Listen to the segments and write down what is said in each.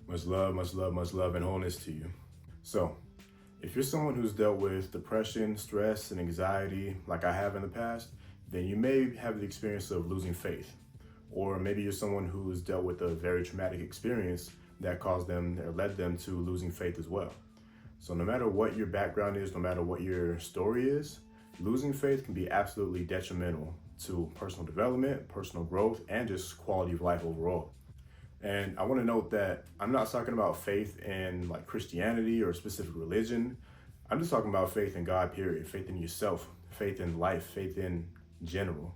Much love, and wholeness to you. So, if you're someone who's dealt with depression, stress, and anxiety like I have in the past, then you may have the experience of losing faith. Or maybe you're someone who's dealt with a very traumatic experience that caused them or led them to losing faith as well. So, no matter what your background is, no matter what your story is, losing faith can be absolutely detrimental to personal development, personal growth, and just quality of life overall. And I want to note that I'm not talking about faith in like Christianity or a specific religion. I'm just talking about faith in God, period. Faith in yourself, faith in life, faith in general.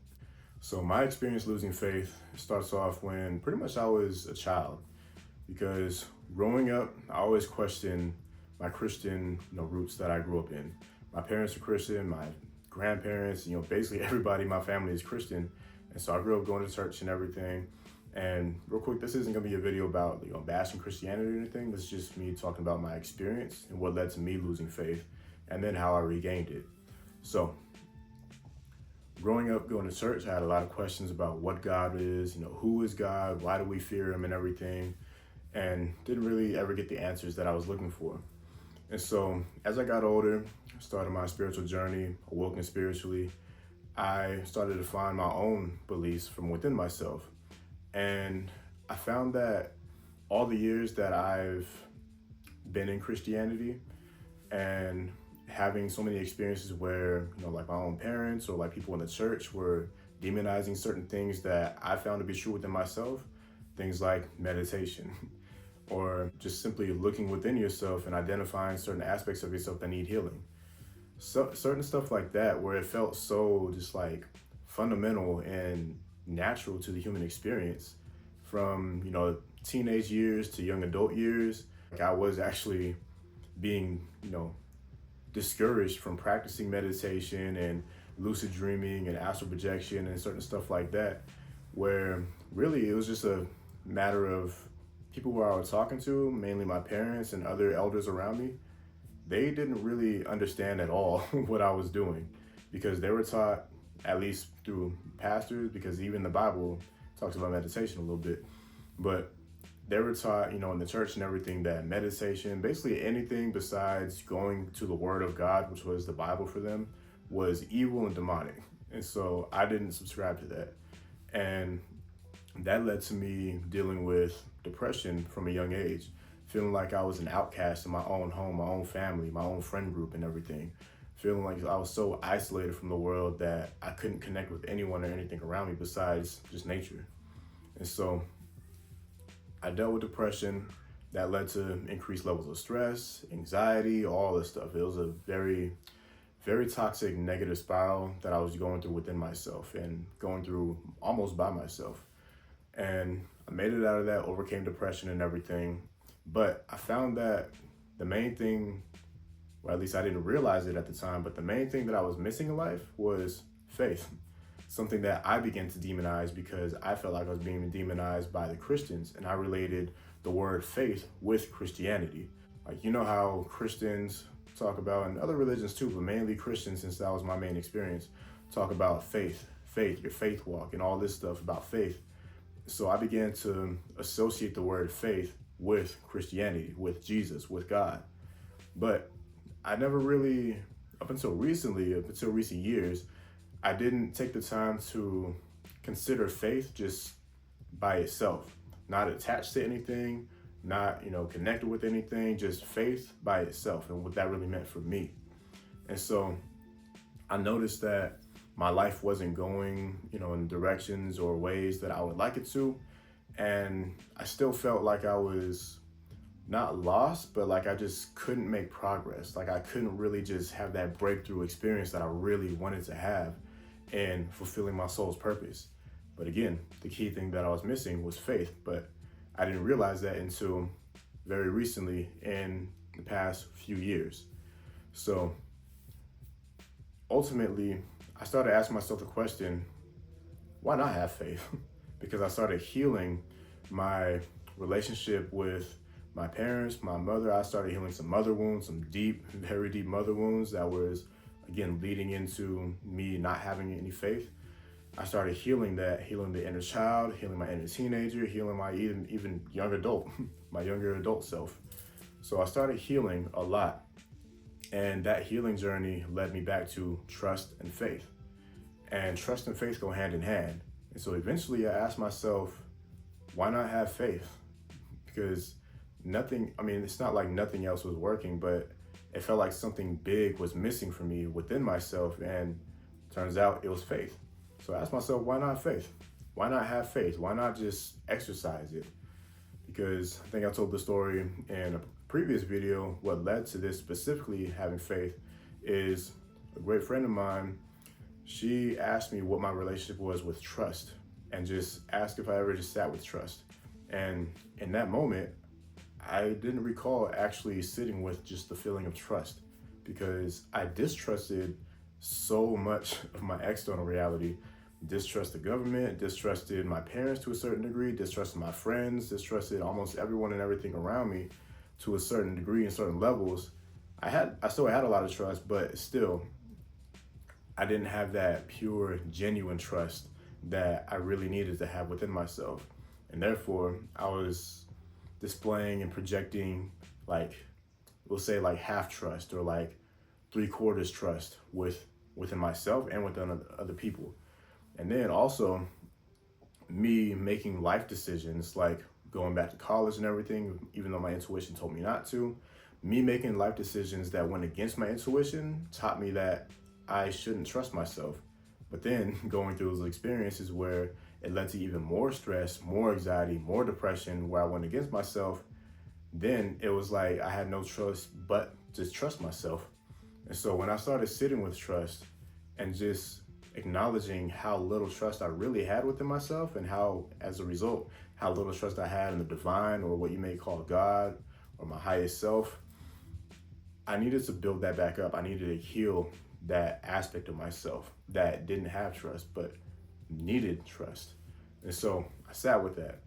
So my experience losing faith starts off when pretty much I was a child, because growing up, I always questioned my Christian, roots that I grew up in. My parents are Christian, my grandparents, basically everybody in my family is Christian. And so I grew up going to church and everything. And real quick, this isn't gonna be a video about bashing Christianity or anything. This is just me talking about my experience and what led to me losing faith, and then how I regained it. So, growing up going to church, I had a lot of questions about what God is, who is God, why do we fear him and everything, and didn't really ever get the answers that I was looking for. And so, as I got older, started my spiritual journey, awoken spiritually, I started to find my own beliefs from within myself. And I found that all the years that I've been in Christianity and having so many experiences where, like my own parents or like people in the church were demonizing certain things that I found to be true within myself, things like meditation, or just simply looking within yourself and identifying certain aspects of yourself that need healing. So certain stuff like that, where it felt so just like fundamental and natural to the human experience, from teenage years to young adult years. Like I was actually being discouraged from practicing meditation and lucid dreaming and astral projection and certain stuff like that, where really it was just a matter of people who I was talking to, mainly my parents and other elders around me. They didn't really understand at all what I was doing, because they were taught, at least through pastors, because even the Bible talks about meditation a little bit, but they were taught, in the church and everything, that meditation, basically anything besides going to the Word of God, which was the Bible for them, was evil and demonic. And so I didn't subscribe to that. And that led to me dealing with depression from a young age, feeling like I was an outcast in my own home, my own family, my own friend group and everything. Feeling like I was so isolated from the world that I couldn't connect with anyone or anything around me besides just nature. And so I dealt with depression. That led to increased levels of stress, anxiety, all this stuff. It was a very, very toxic negative spiral that I was going through within myself and going through almost by myself. And I made it out of that, overcame depression and everything. But I found that the main thing, or at least I didn't realize it at the time, but the main thing that I was missing in life was faith. Something that I began to demonize because I felt like I was being demonized by the Christians, and I related the word faith with Christianity. Like, how Christians talk about, and other religions too, but mainly Christians, since that was my main experience, talk about faith, your faith walk, and all this stuff about faith. So I began to associate the word faith with Christianity, with Jesus, with God. But I never really, up until recent years, I didn't take the time to consider faith just by itself, not attached to anything, not, connected with anything, just faith by itself and what that really meant for me. And so I noticed that my life wasn't going, in directions or ways that I would like it to. And I still felt like I was not lost, but like I just couldn't make progress. Like I couldn't really just have that breakthrough experience that I really wanted to have in fulfilling my soul's purpose. But again, the key thing that I was missing was faith, but I didn't realize that until very recently in the past few years. So ultimately, I started asking myself the question, why not have faith? Because I started healing my relationship with my parents, my mother. I started healing some mother wounds, some deep, very deep mother wounds that was, again, leading into me not having any faith. I started healing that, healing the inner child, healing my inner teenager, healing my even young adult, my younger adult self. So I started healing a lot. And that healing journey led me back to trust and faith. And trust and faith go hand in hand. And so eventually I asked myself, why not have faith? Because it's not like nothing else was working, but it felt like something big was missing for me within myself. And turns out it was faith. So I asked myself, why not faith? Why not have faith? Why not just exercise it? Because I think I told the story in a previous video. What led to this specifically having faith is a great friend of mine. She asked me what my relationship was with trust and just asked if I ever just sat with trust. And in that moment, I didn't recall actually sitting with just the feeling of trust, because I distrusted so much of my external reality. Distrust the government, distrusted my parents to a certain degree, distrusted my friends, distrusted almost everyone and everything around me to a certain degree and certain levels. I still had a lot of trust, but still I didn't have that pure, genuine trust that I really needed to have within myself. And therefore I was displaying and projecting, like, we'll say like half trust or like 3/4 trust within myself and within other people. And then also me making life decisions, like going back to college and everything, even though my intuition told me not to, me making life decisions that went against my intuition taught me that I shouldn't trust myself. But then going through those experiences where it led to even more stress, more anxiety, more depression, where I went against myself, then it was like I had no choice but to trust myself. And so when I started sitting with trust and just acknowledging how little trust I really had within myself, and how, as a result, how little trust I had in the divine, or what you may call God, or my highest self, I needed to build that back up. I needed to heal that aspect of myself that didn't have trust, but needed trust. And so I sat with that,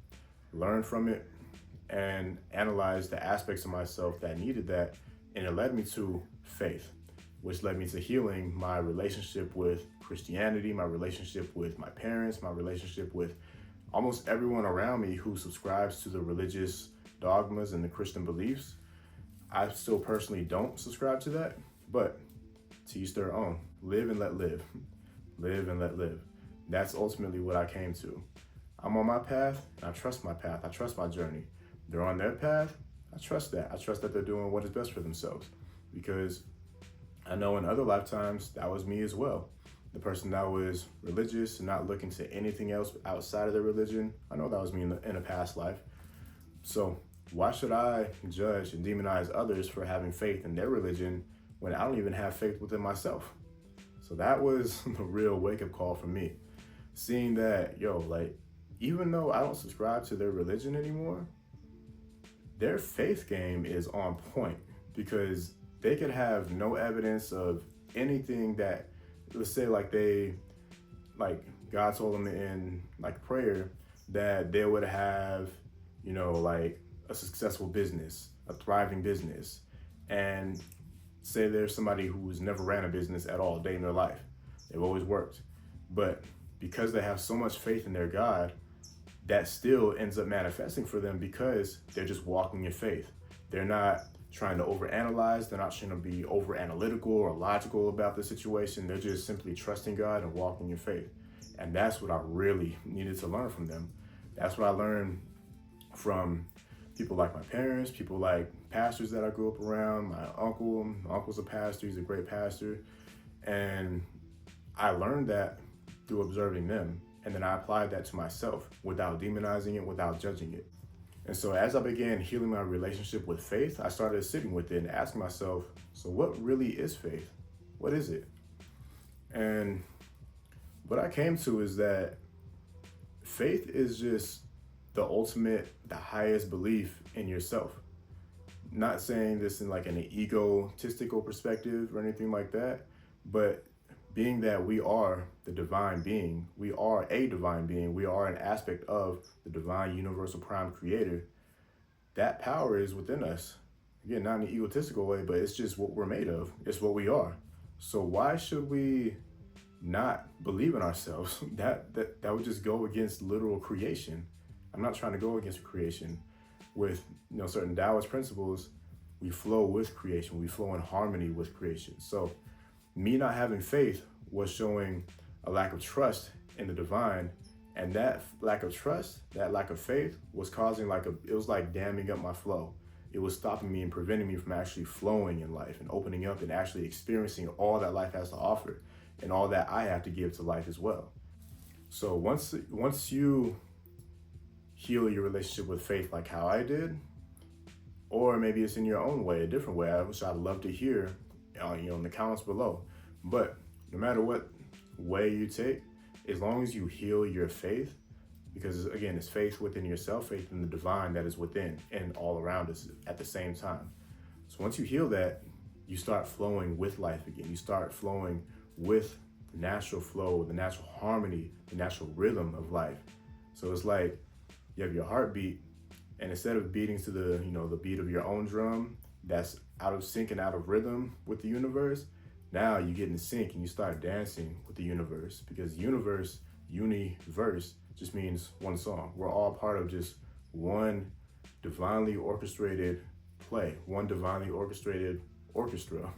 learned from it, and analyzed the aspects of myself that needed that. And it led me to faith, which led me to healing my relationship with Christianity, my relationship with my parents, my relationship with almost everyone around me who subscribes to the religious dogmas and the Christian beliefs. I still personally don't subscribe to that, but to each their own. Live and let live. Live and let live. That's ultimately what I came to. I'm on my path, and I trust my path. I trust my journey. They're on their path. I trust that. I trust that they're doing what is best for themselves, because I know in other lifetimes that was me as well. The person that was religious and not looking to anything else outside of their religion, I know that was me in a past life. So why should I judge and demonize others for having faith in their religion when I don't even have faith within myself? So that was the real wake-up call for me. Seeing that, even though I don't subscribe to their religion anymore, their faith game is on point, because they could have no evidence of anything that, let's say, God told them in prayer that they would have, a successful business, a thriving business, and say there's somebody who's never ran a business at all a day in their life. They've always worked. But because they have so much faith in their God, that still ends up manifesting for them, because they're just walking in faith. They're not trying to overanalyze. They're not trying to be over analytical or logical about the situation. They're just simply trusting God and walking in faith. And that's what I really needed to learn from them. That's what I learned from people like my parents, people like pastors that I grew up around. My uncle's a pastor. He's a great pastor. And I learned that through observing them. And then I applied that to myself without demonizing it, without judging it. And so as I began healing my relationship with faith, I started sitting with it and asking myself, so what really is faith? What is it? And what I came to is that faith is just the ultimate, the highest belief in yourself. Not saying this in an egotistical perspective or anything like that, but being that we are the divine being, we are a divine being, we are an aspect of the divine universal prime creator, that power is within us. Again, not in an egotistical way, but it's just what we're made of. It's what we are. So why should we not believe in ourselves, that would just go against literal creation. I'm not trying to go against creation. With certain Taoist principles, we flow with creation. We flow in harmony with creation. So me not having faith was showing a lack of trust in the divine, and that lack of trust, that lack of faith was causing it was like damming up my flow. It was stopping me and preventing me from actually flowing in life and opening up and actually experiencing all that life has to offer and all that I have to give to life as well. So once you heal your relationship with faith like how I did, or maybe it's in your own way, a different way, which I'd love to hear in the comments below. But no matter what way you take, as long as you heal your faith, because again, it's faith within yourself, faith in the divine that is within and all around us at the same time. So once you heal that, you start flowing with life again. You start flowing with the natural flow, the natural harmony, the natural rhythm of life. So it's like you have your heartbeat, and instead of beating to the beat of your own drum that's out of sync and out of rhythm with the universe, now you get in sync and you start dancing with the universe, because universe, universe, just means one song. We're all part of just one divinely orchestrated play, one divinely orchestrated orchestra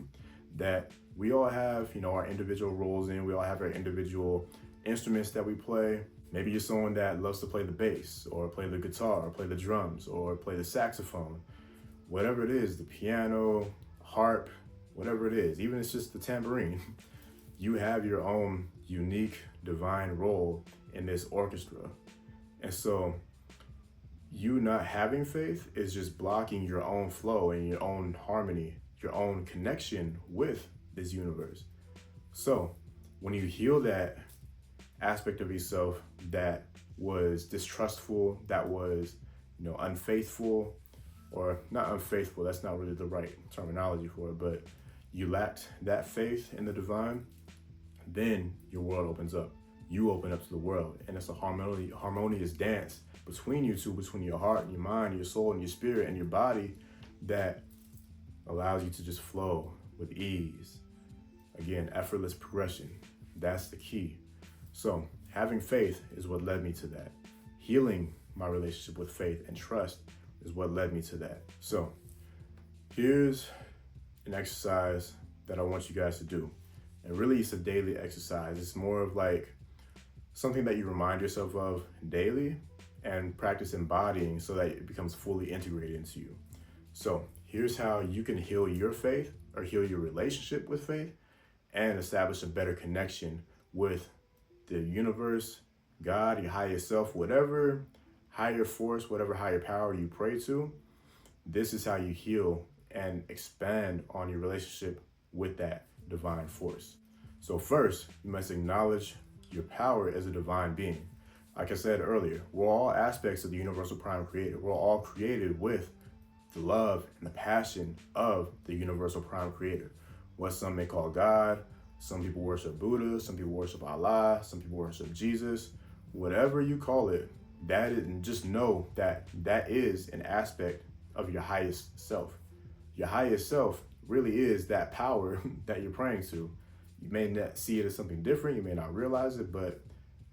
that we all have, our individual roles in. We all have our individual instruments that we play. Maybe you're someone that loves to play the bass or play the guitar or play the drums or play the saxophone, whatever it is, the piano, harp, whatever it is, even if it's just the tambourine, you have your own unique divine role in this orchestra. And so you not having faith is just blocking your own flow and your own harmony, your own connection with this universe. So when you heal that aspect of yourself that was distrustful, that was, unfaithful, or not unfaithful, that's not really the right terminology for it, but you lacked that faith in the divine, then your world opens up. You open up to the world, and it's a harmonious dance between you two, between your heart and your mind, your soul and your spirit and your body, that allows you to just flow with ease. Again, effortless progression. That's the key. So having faith is what led me to that. Healing my relationship with faith and trust is what led me to that. So here's an exercise that I want you guys to do. And really it's a daily exercise. It's more of like something that you remind yourself of daily and practice embodying so that it becomes fully integrated into you. So here's how you can heal your faith or heal your relationship with faith and establish a better connection with the universe, God, your higher self, whatever higher force, whatever higher power you pray to. This is how you heal and expand on your relationship with that divine force. So first, you must acknowledge your power as a divine being. Like I said earlier, we're all aspects of the universal prime creator. We're all created with the love and the passion of the universal prime creator. What some may call God, some people worship Buddha, some people worship Allah, some people worship Jesus. Whatever you call it, that is, and just know that that is an aspect of your highest self. Your highest self really is that power that you're praying to. You may not see it as something different, you may not realize it, but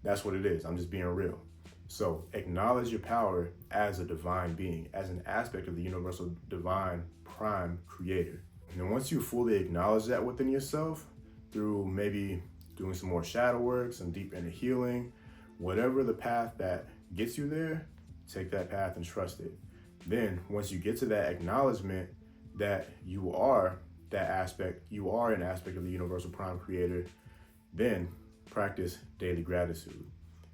that's what it is. I'm just being real. So acknowledge your power as a divine being, as an aspect of the universal divine prime creator. And then once you fully acknowledge that within yourself, through maybe doing some more shadow work, some deep inner healing, whatever the path that gets you there, take that path and trust it. Then once you get to that acknowledgement that you are that aspect, you are an aspect of the universal prime creator, then practice daily gratitude.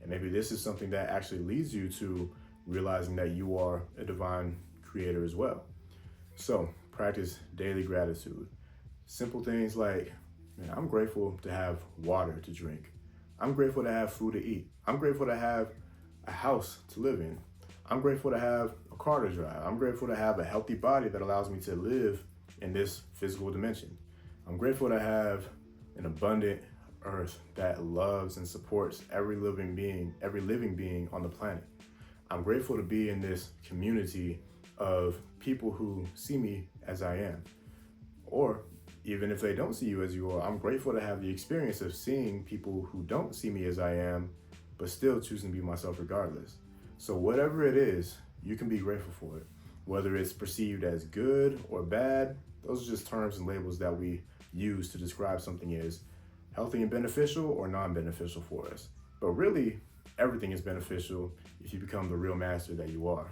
And maybe this is something that actually leads you to realizing that you are a divine creator as well. So practice daily gratitude. Simple things like, man, I'm grateful to have water to drink. I'm grateful to have food to eat. I'm grateful to have a house to live in. I'm grateful to have a car to drive. I'm grateful to have a healthy body that allows me to live in this physical dimension. I'm grateful to have an abundant earth that loves and supports every living being on the planet. I'm grateful to be in this community of people who see me as I am. Or even if they don't see you as you are, I'm grateful to have the experience of seeing people who don't see me as I am, but still choosing to be myself regardless. So whatever it is, you can be grateful for it. Whether it's perceived as good or bad, those are just terms and labels that we use to describe something as healthy and beneficial or non-beneficial for us. But really, everything is beneficial if you become the real master that you are.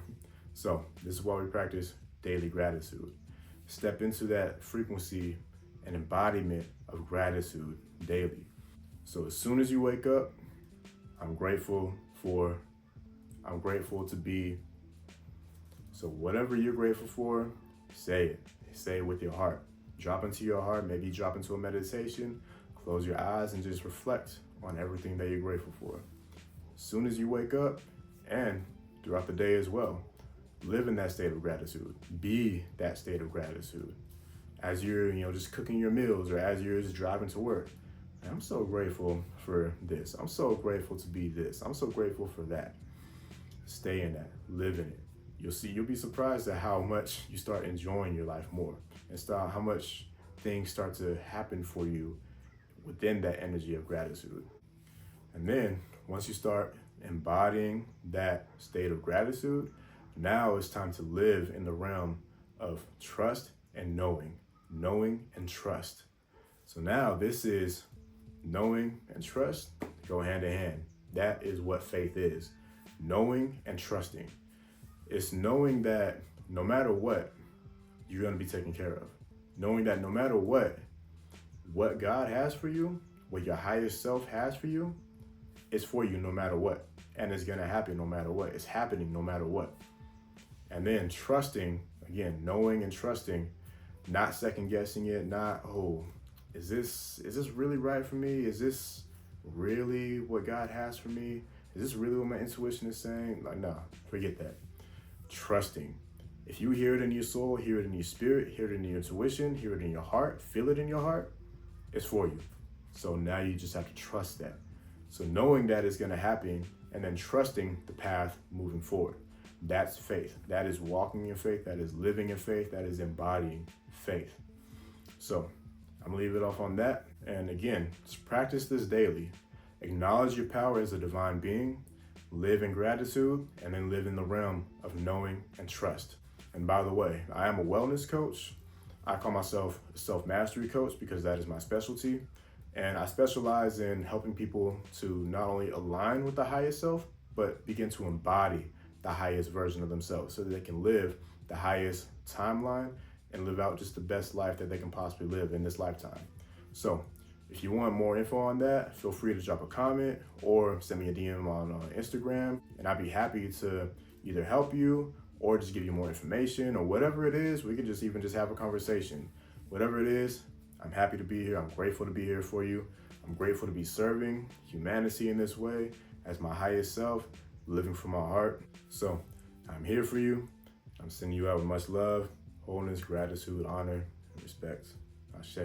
So this is why we practice daily gratitude. Step into that frequency and embodiment of gratitude daily. So as soon as you wake up, I'm grateful to be. So whatever you're grateful for, say it. Say it with your heart. Drop into your heart, maybe drop into a meditation, close your eyes and just reflect on everything that you're grateful for. As soon as you wake up and throughout the day as well, live in that state of gratitude. Be that state of gratitude. As you're, just cooking your meals or as you're just driving to work. I'm so grateful for this. I'm so grateful to be this. I'm so grateful for that. Stay in that. Live in it. You'll be surprised at how much you start enjoying your life more and how much things start to happen for you within that energy of gratitude. And then once you start embodying that state of gratitude, now it's time to live in the realm of trust and knowing and trust. So now this is knowing and trust go hand in hand. That is what faith is. Knowing and trusting. It's knowing that no matter what, you're going to be taken care of. Knowing that no matter what God has for you, what your higher self has for you, it's for you no matter what. And it's going to happen no matter what. It's happening no matter what. And then trusting, again, knowing and trusting, not second guessing it, not, is this really right for me? Is this really what God has for me? Is this really what my intuition is saying? Like, no, forget that. Trusting. If you hear it in your soul, hear it in your spirit, hear it in your intuition, hear it in your heart, feel it in your heart, it's for you. So now you just have to trust that. So knowing that it's going to happen and then trusting the path moving forward. That's faith. That is walking in faith. That is living in faith. That is embodying faith. So I'm going to leave it off on that. And again, just practice this daily. Acknowledge your power as a divine being. Live in gratitude, and then live in the realm of knowing and trust. And by the way, I am a wellness coach. I call myself a self-mastery coach because that is my specialty. And I specialize in helping people to not only align with the highest self, but begin to embody the highest version of themselves so that they can live the highest timeline and live out just the best life that they can possibly live in this lifetime. So if you want more info on that, feel free to drop a comment or send me a DM on Instagram, and I'd be happy to either help you or just give you more information or whatever it is. We can just have a conversation. Whatever it is, I'm happy to be here. I'm grateful to be here for you. I'm grateful to be serving humanity in this way as my highest self, living from my heart. So I'm here for you. I'm sending you out with much love, wholeness, gratitude, honor, and respect. Ashe.